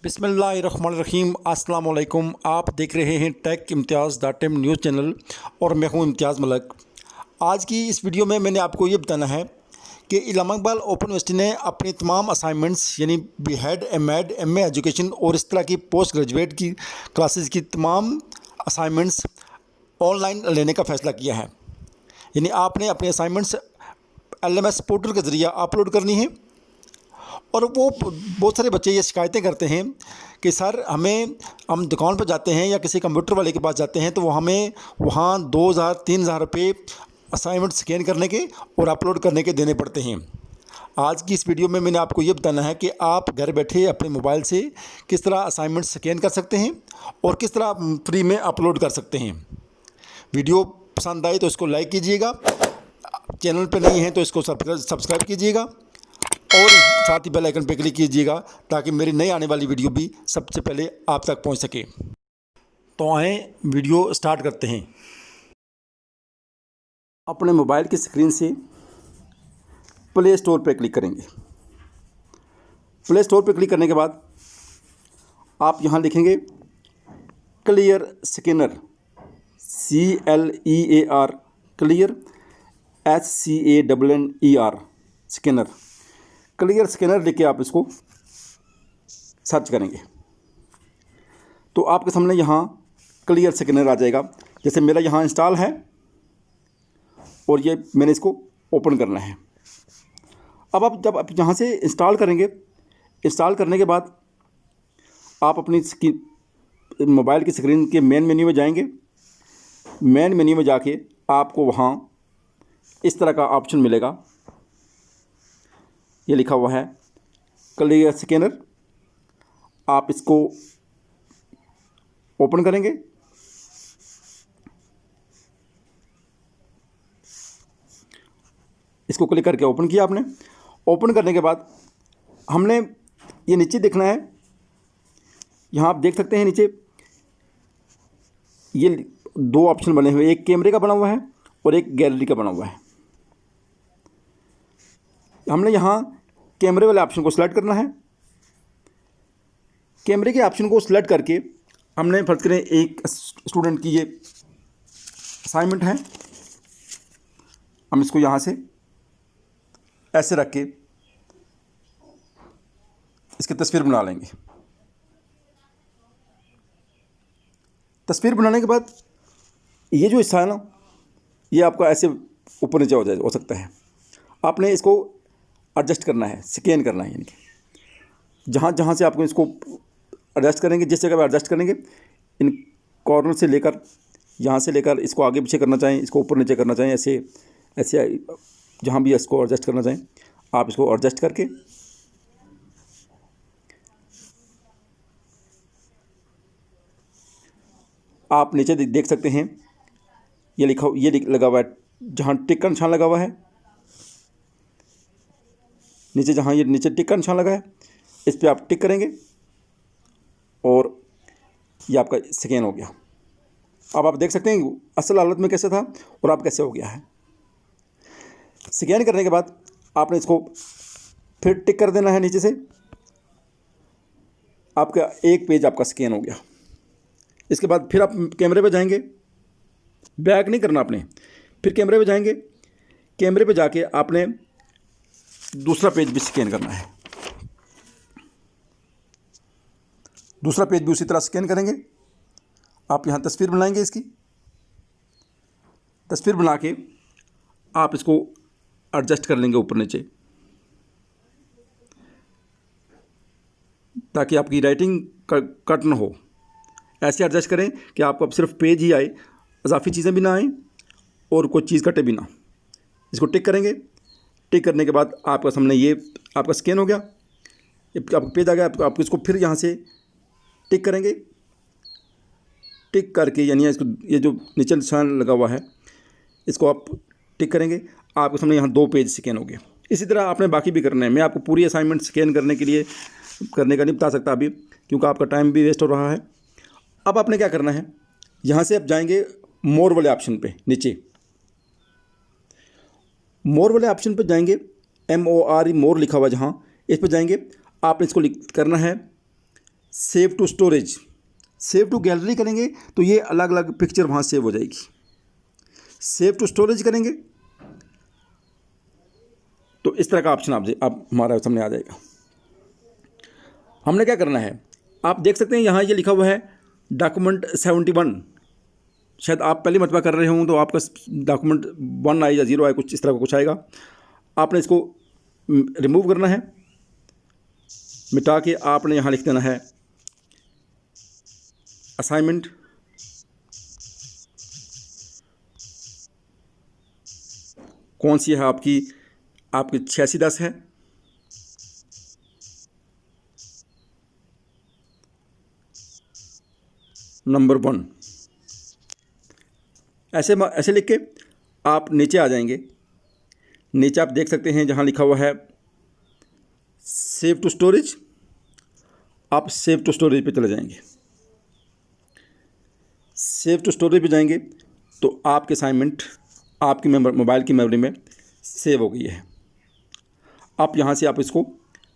बिस्मिल्लाहिर्रहमानिर्रहीम अस्सलाम वालेकुम। आप देख रहे हैं टेक इम्तियाज़ .m न्यूज़ चैनल और मैं हूं इम्तियाज़ मलक। आज की इस वीडियो में मैंने आपको ये बताना है कि इलामा इकबाल ओपन यूनिवर्सिटी ने अपनी तमाम असाइनमेंट्स यानी BEd, M.Ed, MA एजुकेशन और इस तरह की पोस्ट ग्रेजुएट की क्लासेस की तमाम असाइनमेंट्स ऑनलाइन लेने का फ़ैसला किया है। यानी आपने अपनी असाइनमेंट्स LMS पोर्टल के ज़रिए अपलोड करनी है। और वो बहुत सारे बच्चे ये शिकायतें करते हैं कि सर हम दुकान पर जाते हैं या किसी कंप्यूटर वाले के पास जाते हैं तो वो हमें वहाँ 2,000-3,000 रुपये असाइनमेंट स्कैन करने के और अपलोड करने के देने पड़ते हैं। आज की इस वीडियो में मैंने आपको ये बताना है कि आप घर बैठे अपने मोबाइल से किस तरह असाइनमेंट स्कैन कर सकते हैं और किस तरह फ्री में अपलोड कर सकते हैं। वीडियो पसंद आए तो इसको लाइक कीजिएगा, चैनल पर नहीं है तो इसको सब्सक्राइब कीजिएगा और साथ ही बेल आइकन पर क्लिक कीजिएगा ताकि मेरी नई आने वाली वीडियो भी सबसे पहले आप तक पहुंच सके। तो आएँ वीडियो स्टार्ट करते हैं। अपने मोबाइल की स्क्रीन से प्ले स्टोर पर क्लिक करेंगे। प्ले स्टोर पर क्लिक करने के बाद आप यहाँ लिखेंगे clear scanner, CLEAR clear, SCANNER scanner. Clear scanner लिख के आप इसको सर्च करेंगे तो आपके सामने यहाँ क्लियर स्कैनर आ जाएगा। जैसे मेरा यहाँ इंस्टॉल है और ये मैंने इसको ओपन करना है। अब जब आप यहाँ से इंस्टॉल करेंगे, इंस्टॉल करने के बाद आप अपनी मोबाइल की स्क्रीन के मेन मेन्यू में जाएंगे। मेन मेन्यू में जाके आपको वहाँ इस तरह का ऑप्शन मिलेगा, ये लिखा हुआ है क्लियर स्कैनर। आप इसको ओपन करेंगे। इसको क्लिक करके ओपन किया आपने। ओपन करने के बाद हमने ये नीचे देखना है। यहाँ आप देख सकते हैं नीचे ये दो ऑप्शन बने हुए, एक कैमरे का बना हुआ है और एक गैलरी का बना हुआ है। हमने यहाँ कैमरे वाले ऑप्शन को सिलेक्ट करना है। कैमरे के ऑप्शन को सिलेक्ट करके हमने फर्ज करें एक स्टूडेंट की ये असाइनमेंट है, हम इसको यहाँ से ऐसे रख के इसकी तस्वीर बना लेंगे। तस्वीर बनाने के बाद ये जो हिस्सा है ना, ये आपका ऐसे ऊपर नीचे हो सकता है। आपने इसको एडजस्ट करना है, स्कैन करना है। यानी कि जहाँ से आपको इसको एडजस्ट करेंगे, जिस जगह पर एडजस्ट करेंगे, इन कॉर्नर से लेकर यहाँ से लेकर इसको आगे पीछे करना चाहें, इसको ऊपर नीचे करना चाहें, ऐसे ऐसे जहाँ भी इसको एडजस्ट करना चाहें आप इसको एडजस्ट करके आप नीचे देख सकते हैं ये लगा हुआ है, जहाँ टिक का निशान लगा हुआ है नीचे, जहाँ ये नीचे टिक का निशान लगा है इस पर आप टिक करेंगे और ये आपका स्कैन हो गया। अब आप देख सकते हैं असल हालत में कैसे था और अब कैसे हो गया है। स्कैन करने के बाद आपने इसको फिर टिक कर देना है नीचे से। आपका एक पेज आपका स्कैन हो गया। इसके बाद फिर आप कैमरे पे जाएंगे, बैक नहीं करना आपने, फिर कैमरे पे जाएंगे। कैमरे पे जाके आपने दूसरा पेज भी स्कैन करना है। दूसरा पेज भी उसी तरह स्कैन करेंगे। आप यहाँ तस्वीर बनाएंगे, इसकी तस्वीर बना के आप इसको एडजस्ट कर लेंगे ऊपर नीचे, ताकि आपकी राइटिंग कट ना हो। ऐसे एडजस्ट करें कि आपको अब सिर्फ पेज ही आए, इजाफी चीज़ें भी ना आएँ और कोई चीज़ कटे भी ना। इसको टिक करेंगे। टिक करने के बाद आपका सामने ये आपका स्कैन हो गया, आपका पेज आ गया। आप इसको फिर यहाँ से टिक करेंगे। टिक करके यानी इसको ये जो नीचे निशान लगा हुआ है इसको आप टिक करेंगे। आपके सामने यहाँ दो पेज स्कैन हो गए। इसी तरह आपने बाकी भी करना है। मैं आपको पूरी असाइनमेंट स्कैन करने का नहीं बता सकता अभी, क्योंकि आपका टाइम भी वेस्ट हो रहा है। अब आपने क्या करना है, यहाँ से आप जाएंगे मोर वाले ऑप्शन पे। नीचे मोर वाले ऑप्शन पे जाएंगे, MOR मोर लिखा हुआ जहाँ, इस पर जाएंगे। आपने इसको करना है save to storage, save to gallery करेंगे तो ये अलग अलग पिक्चर वहाँ सेव हो जाएगी। सेव टू स्टोरेज करेंगे तो इस तरह का ऑप्शन आप हमारे सामने आ जाएगा। हमने क्या करना है, आप देख सकते हैं यहाँ ये लिखा हुआ है डॉक्यूमेंट 71। शायद आप पहली मरतबा कर रहे हों तो आपका डॉक्यूमेंट 1 आए या 0 आए, कुछ इस तरह का कुछ आएगा। आपने इसको रिमूव करना है, मिटा के आपने यहाँ लिख देना है असाइनमेंट कौन सी है आपकी 8610 है, नंबर 1। ऐसे लिख के आप नीचे आ जाएंगे। नीचे आप देख सकते हैं जहाँ लिखा हुआ है सेव टू स्टोरेज, आप सेव टू स्टोरेज पे चले जाएंगे। सेव टू स्टोरेज पे जाएंगे तो आपके असाइनमेंट आपकी मोबाइल की मेमोरी में सेव हो गई है। आप यहाँ से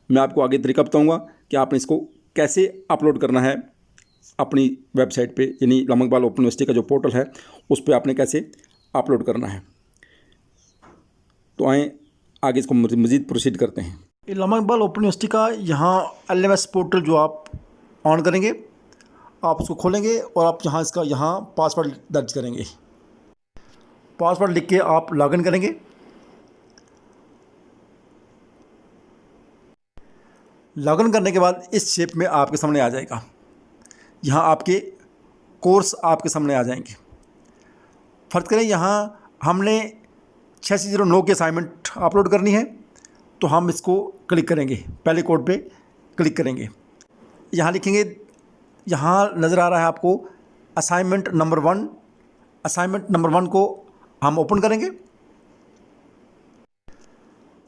मैं आपको आगे तरीका बताऊँगा कि आपने इसको कैसे अपलोड करना है अपनी वेबसाइट पे, यानी इलामा इकबाल ओपन यूनिवर्सिटी का जो पोर्टल है उस पर आपने कैसे अपलोड करना है। तो आएँ आगे इसको मज़ीद प्रोसीड करते हैं। इलामा इकबाल ओपन यूनिवर्सिटी का यहाँ LMS पोर्टल जो आप ऑन करेंगे, आप उसको खोलेंगे और आप यहाँ पासवर्ड दर्ज करेंगे। पासवर्ड लिख के आप लॉगिन करेंगे। लॉगिन करने के बाद इस शेप में आपके सामने आ जाएगा। यहाँ आपके कोर्स आपके सामने आ जाएंगे। फ़र्ज़ करें यहाँ हमने 8609 की असाइनमेंट अपलोड करनी है तो हम इसको क्लिक करेंगे, पहले कोड पे क्लिक करेंगे। यहाँ लिखेंगे, यहाँ नज़र आ रहा है आपको असाइनमेंट नंबर 1। असाइनमेंट नंबर 1 को हम ओपन करेंगे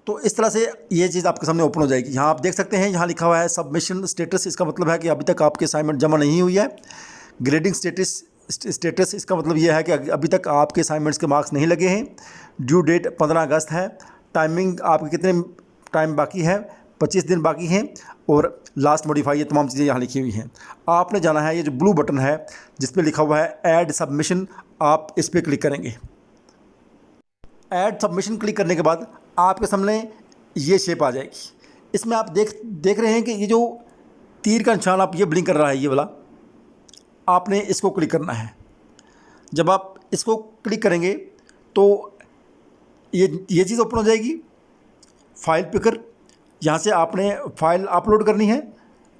तो इस तरह से ये चीज़ आपके सामने ओपन हो जाएगी। यहाँ आप देख सकते हैं, यहाँ लिखा हुआ है सबमिशन स्टेटस। इसका मतलब है कि अभी तक आपकी असाइनमेंट जमा नहीं हुई है। ग्रेडिंग स्टेटस इसका मतलब ये है कि अभी तक आपके असाइनमेंट्स के मार्क्स नहीं लगे हैं। ड्यू डेट 15 अगस्त है। टाइमिंग आपके कितने टाइम बाकी है, 25 दिन बाकी हैं। और लास्ट मॉडिफाई, ये तमाम चीज़ें यहाँ लिखी हुई हैं। आपने जाना है, ये जो ब्लू बटन है जिस पे लिखा हुआ है ऐड सबमिशन, आप इस पर क्लिक करेंगे। ऐड सबमिशन क्लिक करने के बाद आपके सामने ये शेप आ जाएगी। इसमें आप देख रहे हैं कि ये जो तीर का निशान आप ये ब्लिंक कर रहा है, ये वाला, आपने इसको क्लिक करना है। जब आप इसको क्लिक करेंगे तो ये चीज़ ओपन हो जाएगी। फाइल पिकर, यहाँ से आपने फ़ाइल अपलोड करनी है।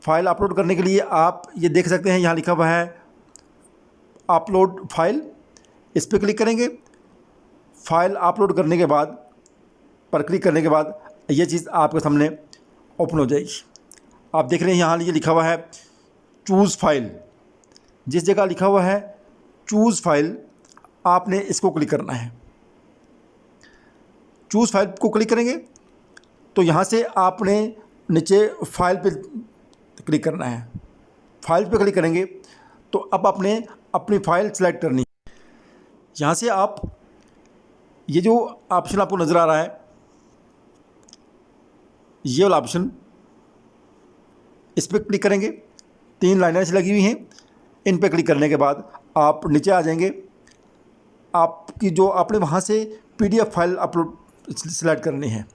फ़ाइल अपलोड करने के लिए आप ये देख सकते हैं, यहाँ लिखा हुआ है अपलोड फाइल, इस पर क्लिक करेंगे। फ़ाइल अपलोड करने के बाद पर क्लिक करने के बाद ये चीज़ आपके सामने ओपन हो जाएगी। आप देख रहे हैं यहाँ ये लिखा हुआ है चूज़ फाइल। जिस जगह लिखा हुआ है चूज़ फाइल, आपने इसको क्लिक करना है। चूज़ फाइल को क्लिक करेंगे तो यहाँ से आपने नीचे फाइल पे क्लिक करना है। फाइल पे क्लिक करेंगे तो अब आपने अपनी फ़ाइल सेलेक्ट करनी है। यहाँ से आप ये जो ऑप्शन आपको नज़र आ रहा है, ये वाला ऑप्शन, इस पर क्लिक करेंगे। 3 लाइनें ऐसी लगी हुई हैं, इन पर क्लिक करने के बाद आप नीचे आ जाएंगे। आपकी जो आपने वहाँ से PDF फाइल अपलोड सेलेक्ट करनी है।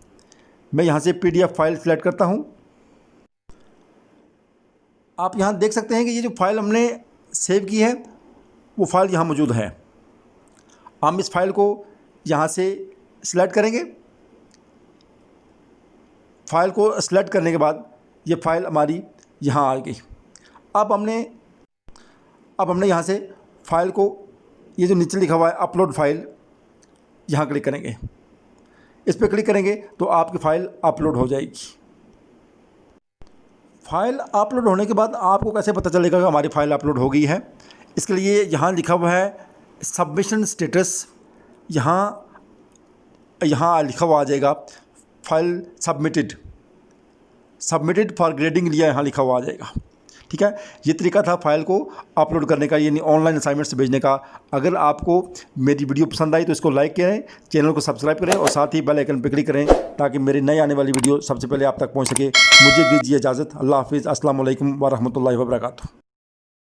मैं यहाँ से PDF फाइल सेलेक्ट करता हूँ। आप यहाँ देख सकते हैं कि ये जो फाइल हमने सेव की है वो फाइल यहाँ मौजूद है। हम इस फाइल को यहाँ से सिलेक्ट करेंगे। फ़ाइल को सिलेक्ट करने के बाद ये फ़ाइल हमारी यहाँ आ गई। अब हमने यहाँ से फ़ाइल को, ये जो नीचे लिखा हुआ है अपलोड फाइल, यहाँ क्लिक करेंगे। इस पर क्लिक करेंगे तो आपकी फ़ाइल अपलोड हो जाएगी। फ़ाइल अपलोड होने के बाद आपको कैसे पता चलेगा कि हमारी फ़ाइल अपलोड हो गई है? इसके लिए यहाँ लिखा हुआ है सबमिशन स्टेटस, यहाँ लिखा हुआ आ जाएगा फाइल सबमिटेड फॉर ग्रेडिंग लिया, यहाँ लिखा हुआ आ जाएगा। ठीक है, ये तरीका था फाइल को अपलोड करने का, यानी ऑनलाइन असाइनमेंट्स भेजने का। अगर आपको मेरी वीडियो पसंद आई तो इसको लाइक करें, चैनल को सब्सक्राइब करें और साथ ही बेल आइकन पर क्लिक करें ताकि मेरी नई आने वाली वीडियो सबसे पहले आप तक पहुँच सके। मुझे दीजिए इजाज़त। अल्लाह हाफिज़। अस्सलाम वालेकुम व रहमतुल्लाहि व बरकातुहू।